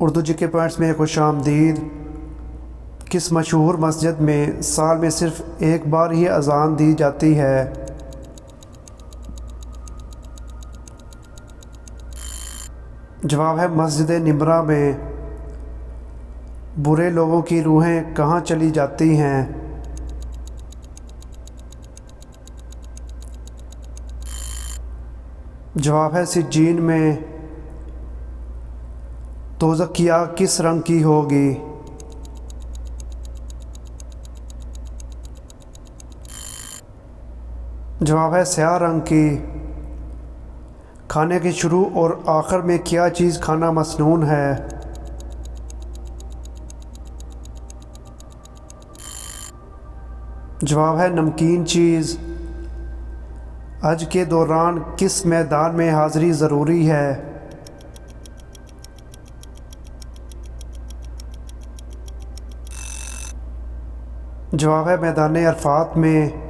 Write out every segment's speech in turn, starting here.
Urdu GK points में खुश आमदीद। किस मशहूर मस्जिद में साल में सिर्फ़ एक बार ही अज़ान दी जाती है? जवाब है मस्जिद निमरा में। बुरे लोगों की रूहें कहाँ चली जाती हैं? जवाब है सिज्जीन में। दोज़ख की आग किस रंग की होगी? जवाब है स्याह रंग की। खाने के शुरू और आखिर में क्या चीज़ खाना मसनून है? जवाब है नमकीन चीज़। हज के दौरान किस मैदान में हाज़िरी ज़रूरी है? जवाब है मैदान अरफात में।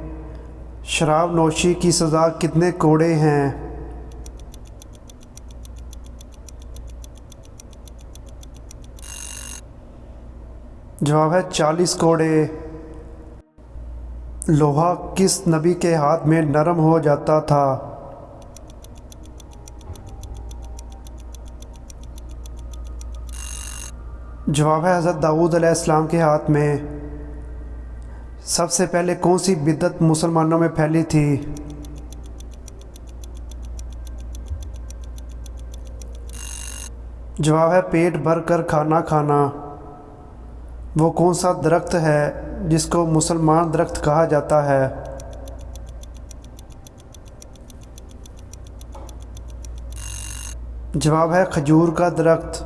शराब नोशी की सज़ा कितने कोड़े हैं? जवाब है 40 कोड़े। लोहा किस नबी के हाथ में नरम हो जाता था? जवाब है हज़रत दाऊद अलैहिस्सलाम के हाथ में। सबसे पहले कौन सी बिदअत मुसलमानों में फैली थी? जवाब है पेट भर कर खाना खाना। वो कौन सा दरख्त है जिसको मुसलमान दरख्त कहा जाता है? जवाब है खजूर का दरख्त।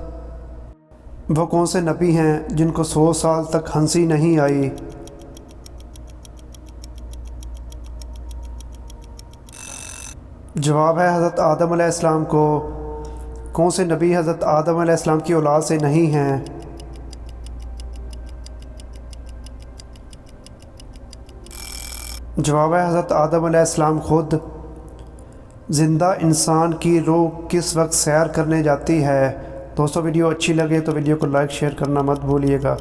वो कौन से नबी हैं जिनको 100 साल तक हंसी नहीं आई? जवाब है हज़रत आदम अलैहिस्सलाम को। कौन से नबी हज़रत आदम अलैहिस्सलाम की औलाद से नहीं हैं? जवाब है हज़रत आदम अलैहिस्सलाम खुद। ज़िंदा इंसान की रूह किस वक्त सैर करने जाती है? दोस्तों वीडियो अच्छी लगे तो वीडियो को लाइक शेयर करना मत भूलिएगा।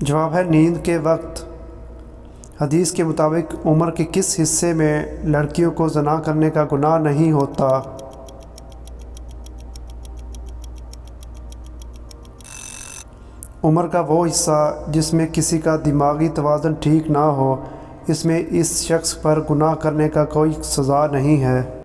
जवाब है नींद के वक्त। हदीस के मुताबिक उम्र के किस हिस्से में लड़कियों को ज़ना करने का गुनाह नहीं होता? उम्र का वो हिस्सा जिसमें किसी का दिमागी तवाज़ुन ठीक ना हो, इसमें इस शख्स पर गुनाह करने का कोई सज़ा नहीं है।